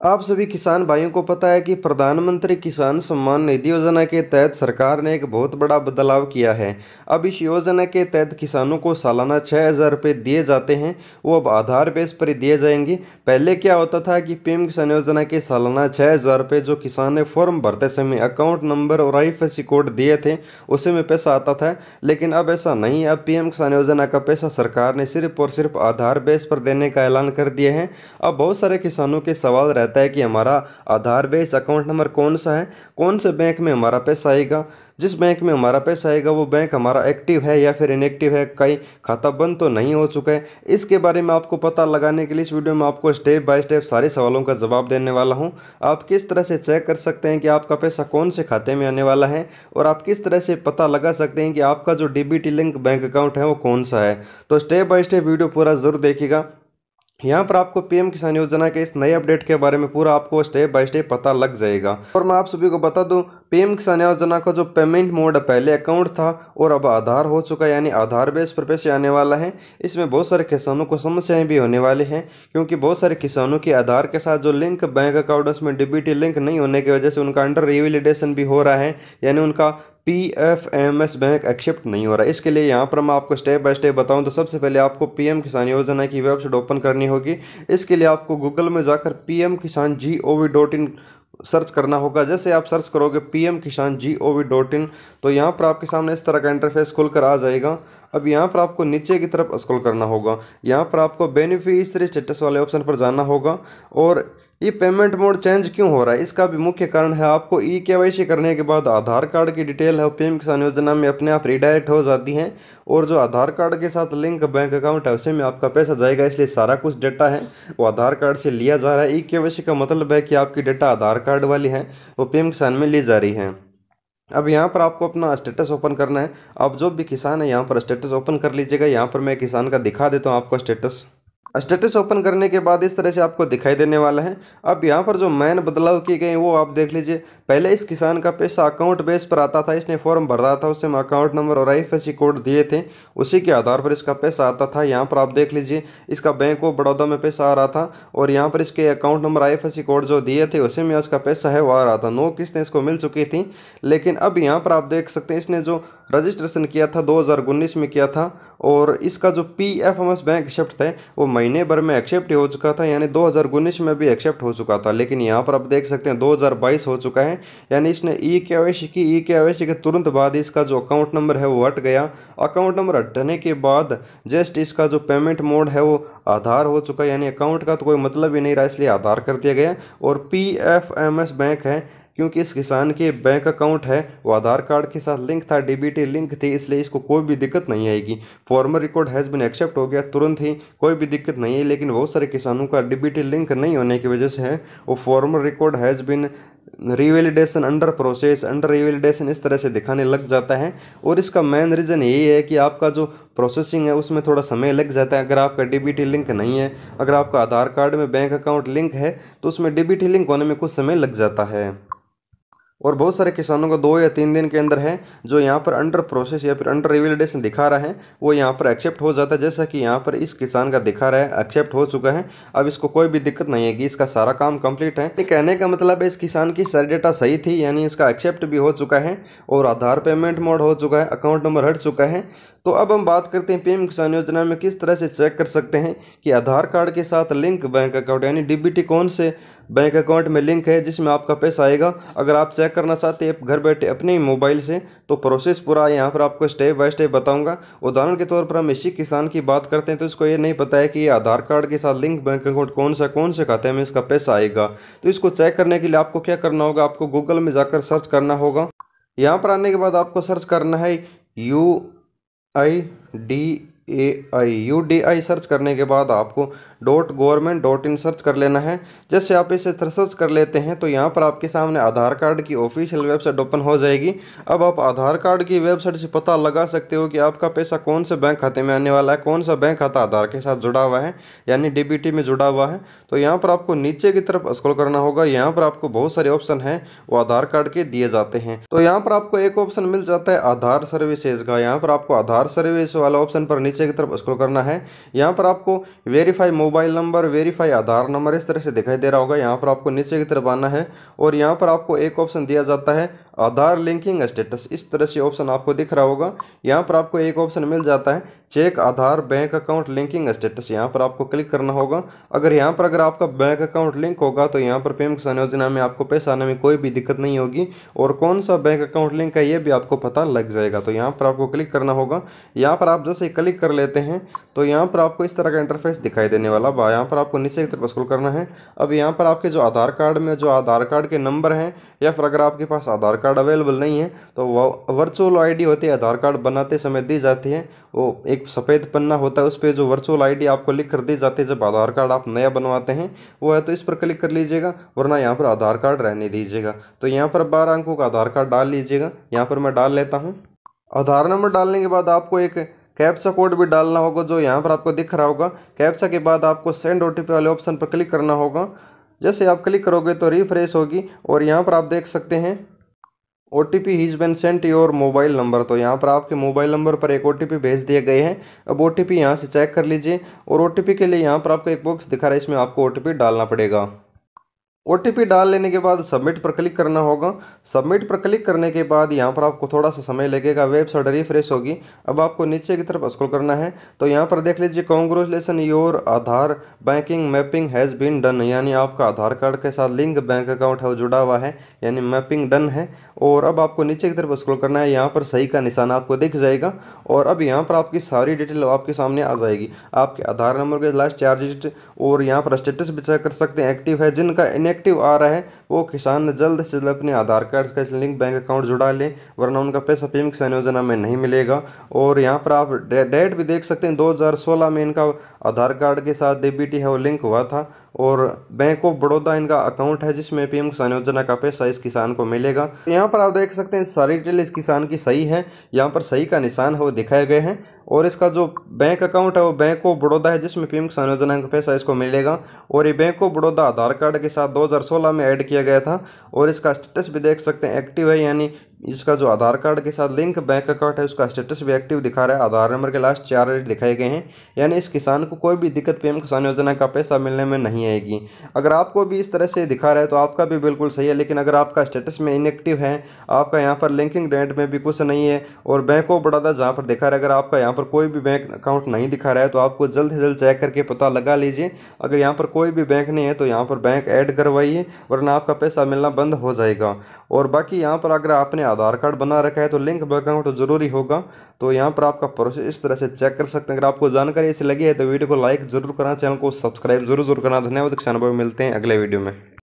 आप सभी किसान भाइयों को पता है कि प्रधानमंत्री किसान सम्मान निधि योजना के तहत सरकार ने एक बहुत बड़ा बदलाव किया है। अब इस योजना के तहत किसानों को सालाना 6,000 रुपये दिए जाते हैं। वो अब आधार बेस पर ही दिए जाएंगे। पहले क्या होता था कि पीएम किसान योजना के सालाना 6,000 रुपये जो किसान ने फॉर्म भरते समय अकाउंट नंबर और IFSC कोड दिए थे उसी में पैसा आता था। लेकिन अब ऐसा नहीं है। अब पीएम किसान योजना का पैसा सरकार ने सिर्फ और सिर्फ आधार बेस पर देने का ऐलान कर दिया है। अब बहुत सारे किसानों के सवाल रहता है कि हमारा आधार बेस अकाउंट नंबर कौन सा है, कौन से बैंक में हमारा पैसा आएगा, जिस बैंक में हमारा पैसा आएगा वो बैंक हमारा एक्टिव है या फिर इनएक्टिव है, कहीं खाता बंद तो नहीं हो चुका है। इसके बारे में आपको पता लगाने के लिए इस वीडियो में आपको स्टेप बाय स्टेप सारे सवालों का जवाब देने वाला हूं। आप किस तरह से चेक कर सकते हैं कि आपका पैसा कौन से खाते में आने वाला है, और आप किस तरह से पता लगा सकते हैं कि आपका जो डीबीटी लिंक बैंक अकाउंट है वो कौन सा है। तो स्टेप बाय स्टेप वीडियो पूरा जरूर देखिएगा। यहाँ पर आपको पीएम किसान योजना के इस नए अपडेट के बारे में पूरा आपको स्टेप बाय स्टेप पता लग जाएगा। और मैं आप सभी को बता दूं, पीएम किसान योजना का जो पेमेंट मोड पहले अकाउंट था और अब आधार हो चुका है, यानी आधार बेस पर पैसे आने वाला है। इसमें बहुत सारे किसानों को समस्याएं भी होने वाली हैं, क्योंकि बहुत सारे किसानों के आधार के साथ जो लिंक बैंक अकाउंट उसमें डीबीटी लिंक नहीं होने की वजह से उनका अंडर रिवैलिडेशन भी हो रहा है, यानी उनका PFMS बैंक एक्सेप्ट नहीं हो रहा है। इसके लिए यहाँ पर मैं आपको स्टेप बाय स्टेप बताऊँ तो सबसे पहले आपको पीएम किसान योजना की वेबसाइट ओपन करनी होगी। इसके लिए आपको गूगल में जाकर pmkisan.gov.in सर्च करना होगा। जैसे आप सर्च करोगे pmkisan.gov.in तो यहाँ पर आपके सामने इस तरह का इंटरफेस खुलकर आ जाएगा। अब यहाँ पर आपको नीचे की तरफ स्क्रॉल करना होगा। यहाँ पर आपको बेनिफिशियरी स्टेटस वाले ऑप्शन पर जाना होगा। और ये पेमेंट मोड चेंज क्यों हो रहा है, इसका भी मुख्य कारण है आपको KYC करने के बाद आधार कार्ड की डिटेल है पीएम किसान योजना में अपने आप रिडायरेक्ट हो जाती हैं, और जो आधार कार्ड के साथ लिंक बैंक अकाउंट है उसी में आपका पैसा जाएगा। इसलिए सारा कुछ डेटा है वो आधार कार्ड से लिया जा रहा है। KYC का मतलब है कि आपकी डेटा आधार कार्ड वाली है वो पीएम किसान में ली जा रही है। अब यहाँ पर आपको अपना स्टेटस ओपन करना है। आप जो भी किसान है यहाँ पर स्टेटस ओपन कर लीजिएगा। यहाँ पर मैं किसान का दिखा देता हूँ आपको स्टेटस ओपन करने के बाद इस तरह से आपको दिखाई देने वाला है। अब यहाँ पर जो मेन बदलाव किए गए वो आप देख लीजिए। पहले इस किसान का पैसा अकाउंट बेस पर आता था, इसने फॉर्म भरा था, उससे मैं अकाउंट नंबर और IFSC कोड दिए थे, उसी के आधार पर इसका पैसा आता था। यहाँ पर आप देख लीजिए इसका बैंक ऑफ बड़ौदा में पैसा आ रहा था, और यहाँ पर इसके अकाउंट नंबर IFSC कोड जो दिए थे उसी में उसका पैसा है वो आ रहा था। 9 किस्तें इसको मिल चुकी थी। लेकिन अब यहाँ पर आप देख सकते हैं इसने जो रजिस्ट्रेशन किया था 2019 में किया था, और इसका जो PFMS बैंक एक्सेप्ट था वो महीने भर में एक्सेप्ट हो चुका था, यानी 2019 में भी एक्सेप्ट हो चुका था। लेकिन यहाँ पर आप देख सकते हैं 2022 हो चुका है, यानी इसने KYC की। KYC के तुरंत बाद इसका जो अकाउंट नंबर है वो हट गया। अकाउंट नंबर हटने के बाद जस्ट इसका जो पेमेंट मोड है वो आधार हो चुका है, यानी अकाउंट का तो कोई मतलब ही नहीं रहा, इसलिए आधार कर दिया गया। और PFMS बैंक है क्योंकि इस किसान के बैंक अकाउंट है वो आधार कार्ड के साथ लिंक था, डीबीटी लिंक थी, इसलिए इसको कोई भी दिक्कत नहीं आएगी। Former record has been accept हो गया तुरंत ही, कोई भी दिक्कत नहीं है। लेकिन बहुत सारे किसानों का डीबीटी लिंक नहीं होने की वजह से है वो former record has been revalidation under process, under revalidation इस तरह से दिखाने लग जाता है। और इसका मेन रीज़न यही है कि आपका जो प्रोसेसिंग है उसमें थोड़ा समय लग जाता है। अगर आपका डीबीटी लिंक नहीं है, अगर आपका आधार कार्ड में बैंक अकाउंट लिंक है तो उसमें डीबीटी लिंक होने में कुछ समय लग जाता है। और बहुत सारे किसानों को 2 या 3 दिन के अंदर है जो यहाँ पर अंडर प्रोसेस या फिर अंडर रिवैलिडेशन दिखा रहा है वो यहाँ पर एक्सेप्ट हो जाता है। जैसा कि यहाँ पर इस किसान का दिखा रहा है एक्सेप्ट हो चुका है। अब इसको कोई भी दिक्कत नहीं है कि इसका सारा काम कंप्लीट है। कहने का मतलब है इस किसान की सारी डेटा सही थी, यानी इसका एक्सेप्ट भी हो चुका है और आधार पेमेंट मोड हो चुका है, अकाउंट नंबर हट चुका है। तो अब हम बात करते हैं पीएम किसान योजना में किस तरह से चेक कर सकते हैं कि आधार कार्ड के साथ लिंक बैंक अकाउंट, यानी डीबीटी कौन से बैंक अकाउंट में लिंक है जिसमें आपका पैसा आएगा। अगर आप चेक करना चाहते हैं घर बैठे अपने ही मोबाइल से तो प्रोसेस पूरा यहाँ पर आपको स्टेप बाय स्टेप बताऊंगा। उदाहरण के तौर पर हम इसी किसान की बात करते हैं तो इसको ये नहीं पता है कि ये आधार कार्ड के साथ लिंक बैंक अकाउंट कौन से खाते में इसका पैसा आएगा। तो इसको चेक करने के लिए आपको क्या करना होगा, आपको गूगल में जाकर सर्च करना होगा। यहाँ पर आने के बाद आपको सर्च करना है UDI सर्च करने के बाद आपको .government.in सर्च कर लेना है। जैसे आप इसे सर्च कर लेते हैं तो यहाँ पर आपके सामने आधार कार्ड की ऑफिशियल वेबसाइट ओपन हो जाएगी। अब आप आधार कार्ड की वेबसाइट से पता लगा सकते हो कि आपका पैसा कौन से बैंक खाते में आने वाला है, कौन सा बैंक खाता आधार के साथ जुड़ा हुआ है, यानी डीबीटी में जुड़ा हुआ है। तो यहाँ पर आपको नीचे की तरफ स्क्रॉल करना होगा। यहाँ पर आपको बहुत सारे ऑप्शन हैं वो आधार कार्ड के दिए जाते हैं। तो यहाँ पर आपको एक ऑप्शन मिल जाता है आधार सर्विसेज का। यहाँ पर आपको आधार सर्विस वाला ऑप्शन पर नीचे नीचे की तरफ स्क्रॉल करना है। यहाँ पर आपको वेरीफाई मोबाइल नंबर, वेरीफाई आधार नंबर इस तरह से दिखाई दे रहा होगा। यहाँ पर आपको नीचे की तरफ आना है और यहाँ पर आपको एक ऑप्शन दिया जाता है आधार लिंकिंग स्टेटस, इस तरह से ऑप्शन आपको दिख रहा होगा। यहाँ पर आपको एक ऑप्शन मिल जाता है चेक आधार बैंक अकाउंट लिंकिंग स्टेटस, यहाँ पर आपको क्लिक करना होगा। अगर आपका बैंक अकाउंट लिंक होगा तो यहाँ पर पीएम किसान योजना में आपको पैसा आने में कोई भी दिक्कत नहीं होगी और कौन सा बैंक अकाउंट लिंक है ये भी आपको पता लग जाएगा। तो यहाँ पर आपको क्लिक करना होगा। यहाँ पर आप जैसे क्लिक कर लेते हैं तो यहाँ पर आपको इस तरह का इंटरफेस दिखाई देने वाला। यहाँ पर आपको नीचे की तरफ स्क्रॉल करना है। अब यहाँ पर आपके जो आधार कार्ड में जो आधार कार्ड के नंबर हैं या फिर अगर आपके पास आधार कार्ड अवेलेबल नहीं है तो वर्चुअल आईडी होती है, आधार कार्ड बनाते समय दी जाती है। वो एक सफ़ेद पन्ना होता है, उस पर जो वर्चुअल आईडी आपको लिख कर दी जाती है जब आधार कार्ड आप नया बनवाते हैं वो है, तो इस पर क्लिक कर लीजिएगा, वरना यहाँ पर आधार कार्ड रहने दीजिएगा। तो यहाँ पर 12 अंकों का आधार कार्ड डाल लीजिएगा। यहाँ पर मैं डाल लेता हूँ। आधार नंबर डालने के बाद आपको एक कैप्चा कोड भी डालना होगा जो यहाँ पर आपको दिख रहा होगा। कैप्चा के बाद आपको सेंड ओटीपी वाले ऑप्शन पर क्लिक करना होगा। जैसे आप क्लिक करोगे तो रिफ्रेश होगी और यहाँ पर आप देख सकते हैं OTP has been sent your mobile number. तो यहाँ पर आपके मोबाइल नंबर पर एक OTP भेज दिए गए हैं। अब OTP यहाँ से चेक कर लीजिए और OTP के लिए यहाँ पर आपको एक बॉक्स दिखा रहा है, इसमें आपको OTP डालना पड़ेगा। OTP डाल लेने के बाद सबमिट पर क्लिक करना होगा। सबमिट पर क्लिक करने के बाद यहाँ पर आपको थोड़ा सा समय लगेगा, वेबसाइट रिफ्रेश होगी। अब आपको नीचे की तरफ स्क्रॉल करना है तो यहाँ पर देख लीजिए congratulation your Aadhaar banking mapping has been done, यानी आपका आधार कार्ड के साथ लिंक बैंक अकाउंट है वो जुड़ा हुआ है, यानी मैपिंग डन है। और अब आपको नीचे की तरफ स्क्रॉल करना है। यहाँ पर सही का निशान आपको दिख जाएगा और अब यहाँ पर आपकी सारी डिटेल आपके सामने आ जाएगी। आपके आधार नंबर के लास्ट 4 डिजिट और यहाँ पर स्टेटस भी चेक कर सकते हैं, एक्टिव है। जिनका इनएक्टिव आ रहा है वो किसान जल्द से जल्द अपने आधार कार्ड का लिंक बैंक अकाउंट जुड़ा लें, वरना उनका पैसा पीएम किसान योजना में नहीं मिलेगा। और यहाँ पर आप डेट भी देख सकते हैं, 2016 में इनका आधार कार्ड के साथ डीबीटी है वो लिंक हुआ था और बैंक ऑफ बड़ौदा इनका अकाउंट है जिसमें पीएम किसान योजना का पैसा इस किसान को मिलेगा। यहाँ पर आप देख सकते हैं सारी डिटेल इस किसान की सही है, यहाँ पर सही का निशान है वो दिखाए गए हैं और इसका जो बैंक अकाउंट है वो बैंक ऑफ बड़ौदा है जिसमें पीएम किसान योजना का पैसा इसको मिलेगा। और ये bank of Baroda Aadhaar card के साथ 2016 में ऐड किया गया था और इसका स्टेटस भी देख सकते हैं एक्टिव है, यानी इसका जो आधार कार्ड के साथ लिंक बैंक अकाउंट है उसका स्टेटस भी एक्टिव दिखा रहा है। आधार नंबर के लास्ट 4 डिजिट दिखाए गए हैं, यानी इस किसान को कोई भी दिक्कत पीएम किसान योजना का पैसा मिलने में नहीं आएगी। अगर आपको भी इस तरह से दिखा रहा है तो आपका भी बिल्कुल सही है, लेकिन अगर आपका स्टेटस में इनएक्टिव है, आपका यहाँ पर लिंकिंग डेट में भी कुछ नहीं है और बैंक ऑफ बड़ौदा जहाँ पर दिखा रहा है, अगर आपका यहाँ पर कोई भी बैंक अकाउंट नहीं दिखा रहा है तो आपको जल्द से जल्द चेक करके पता लगा लीजिए। अगर यहाँ पर कोई भी बैंक नहीं है तो यहाँ पर बैंक ऐड करवाइए, वरना आपका पैसा मिलना बंद हो जाएगा। और बाकी यहाँ पर अगर आपने आधार कार्ड बना रखा है तो लिंक बैंक अकाउंट जरूरी होगा। तो यहाँ पर आपका प्रोसेस इस तरह से चेक कर सकते हैं। अगर आपको जानकारी ऐसी लगी है तो वीडियो को लाइक जरूर करना, चैनल को सब्सक्राइब जरूर करना। धन्यवाद। किसान भाई मिलते हैं अगले वीडियो में।